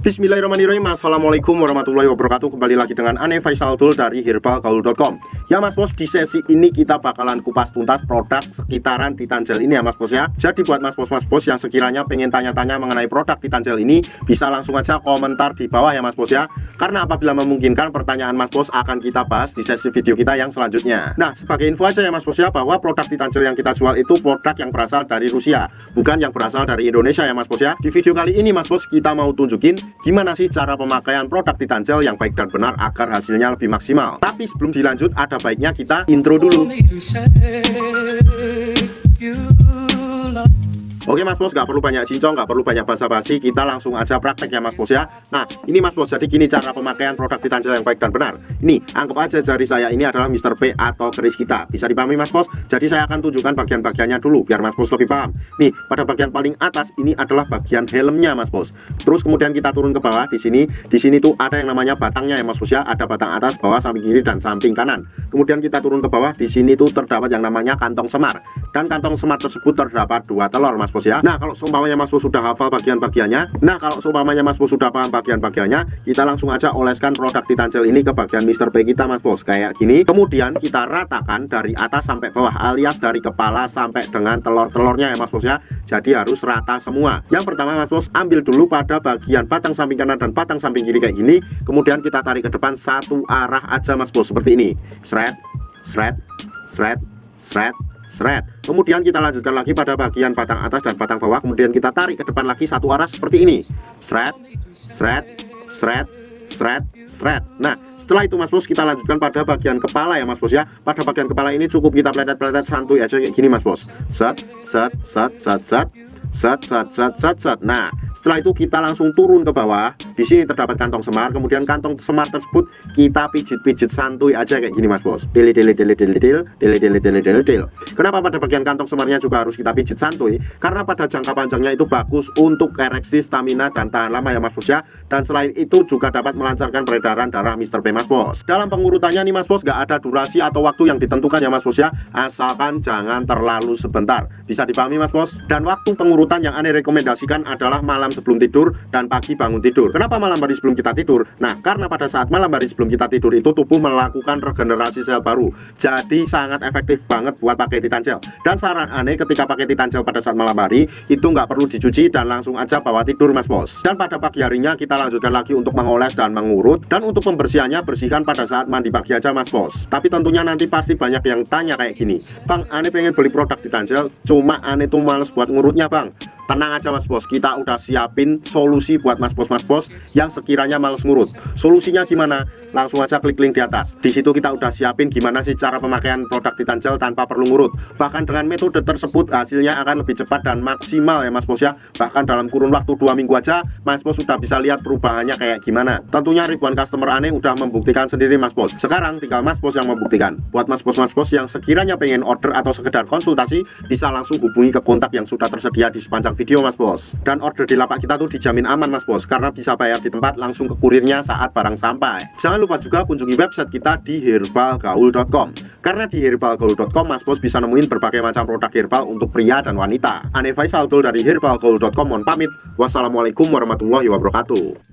Bismillahirrahmanirrahim. Assalamualaikum warahmatullahi wabarakatuh. Kembali lagi dengan Ane Faisal Tool dari herbalgaul.com. Ya Mas Bos, di sesi ini kita bakalan kupas tuntas produk sekitaran Titan Gel ini ya Mas Bos ya. Jadi buat Mas Bos yang sekiranya pengen tanya-tanya mengenai produk Titan Gel ini, bisa langsung aja komentar di bawah ya Mas Bos ya. Karena apabila memungkinkan, pertanyaan Mas Bos akan kita bahas di sesi video kita yang selanjutnya. Nah, sebagai info aja ya Mas Bos ya, bahwa produk Titan Gel yang kita jual itu produk yang berasal dari Rusia, bukan yang berasal dari Indonesia ya Mas Bos ya. Di video kali ini Mas Bos, kita mau tunjukin gimana sih cara pemakaian produk Titan Gel yang baik dan benar agar hasilnya lebih maksimal. Tapi sebelum dilanjut, ada baiknya kita intro dulu. Oke Mas Bos, gak perlu banyak cincong, gak perlu banyak basa-basi, kita langsung aja praktek ya Mas Bos ya. Nah, ini Mas Bos, jadi gini cara pemakaian produk Titan Gel yang baik dan benar. Ini, anggap aja jari saya ini adalah Mr. P atau keris kita. Bisa dipahami Mas Bos? Jadi saya akan tunjukkan bagian-bagiannya dulu, biar Mas Bos lebih paham. Nih, pada bagian paling atas ini adalah bagian helmnya Mas Bos. Terus kemudian kita turun ke bawah, di sini tuh ada yang namanya batangnya ya Mas Bos ya. Ada batang atas, bawah, samping kiri, dan samping kanan. Kemudian kita turun ke bawah, di sini tuh terdapat yang namanya kantong semar. Dan kantong semar tersebut terdapat 2 telur Mas Bos ya. Nah, kalau seumpamanya Mas Bos sudah hafal bagian-bagiannya, sudah paham bagian-bagiannya, kita langsung aja oleskan produk Titan Gel ini ke bagian Mr. P kita Mas Bos, kayak gini. Kemudian kita ratakan dari atas sampai bawah, alias dari kepala sampai dengan telur-telurnya ya Mas Bos ya. Jadi harus rata semua. Yang pertama Mas Bos, ambil dulu pada bagian batang samping kanan dan batang samping kiri kayak gini. Kemudian kita tarik ke depan satu arah aja Mas Bos, seperti ini. Shred, shred, shred, shred, shred. Kemudian kita lanjutkan lagi pada bagian batang atas dan batang bawah. Kemudian kita tarik ke depan lagi satu arah seperti ini. Shred, shred, shred, shred, shred. Nah, setelah itu Mas Bos, kita lanjutkan pada bagian kepala ya Mas Bos ya. Pada bagian kepala ini cukup kita peletet-peletet santuy aja kayak gini Mas Bos. Set, set, set, set, set, set, set, set, set, set. Nah, setelah itu kita langsung turun ke bawah. Di sini terdapat kantong semar. Kemudian kantong semar tersebut kita pijit-pijit santuy aja kayak gini Mas Bos. Dili. Kenapa pada bagian kantong semarnya juga harus kita pijit santuy? Karena pada jangka panjangnya itu bagus untuk ereksi, stamina, dan tahan lama ya Mas Bos ya. Dan selain itu juga dapat melancarkan peredaran darah Mr. P Mas Bos. Dalam pengurutannya nih Mas Bos, gak ada durasi atau waktu yang ditentukan ya Mas Bos ya. Asalkan jangan terlalu sebentar. Bisa dipahami Mas Bos? Dan waktu pengurutan yang Ane rekomendasikan adalah malam sebelum tidur dan pagi bangun tidur. Kenapa malam hari sebelum kita tidur? Nah, karena pada saat malam hari sebelum kita tidur itu tubuh melakukan regenerasi sel baru. Jadi sangat efektif banget buat pakai Titan Gel. Dan saran Ane ketika pakai Titan Gel pada saat malam hari itu nggak perlu dicuci dan langsung aja bawa tidur Mas Bos. Dan pada pagi harinya kita lanjutkan lagi untuk mengoles dan mengurut. Dan untuk pembersihannya bersihkan pada saat mandi pagi aja Mas Bos. Tapi tentunya nanti pasti banyak yang tanya kayak gini, Bang, Ane pengen beli produk Titan Gel, cuma Ane tuh males buat ngurutnya Bang. Tenang aja Mas Bos, kita udah siapin solusi buat Mas Bos yang sekiranya males ngurut. Solusinya gimana? Langsung aja klik link di atas. Di situ kita udah siapin gimana sih cara pemakaian produk Titan Gel tanpa perlu ngurut. Bahkan dengan metode tersebut hasilnya akan lebih cepat dan maksimal ya Mas Bos ya. Bahkan dalam kurun waktu 2 minggu aja Mas Bos sudah bisa lihat perubahannya kayak gimana. Tentunya ribuan customer Ane udah membuktikan sendiri Mas Bos. Sekarang tinggal Mas Bos yang membuktikan. Buat Mas Bos yang sekiranya pengen order atau sekedar konsultasi, bisa langsung hubungi ke kontak yang sudah tersedia di sepanjang video Mas Bos. Dan order di lapak kita tuh dijamin aman Mas Bos, karena bisa bayar di tempat langsung ke kurirnya saat barang sampai. Jangan lupa juga kunjungi website kita di herbalgaul.com. Karena di herbalgaul.com Mas Bos bisa nemuin berbagai macam produk herbal untuk pria dan wanita. Ane Faisal Tool dari herbalgaul.com mohon pamit. Wassalamualaikum warahmatullahi wabarakatuh.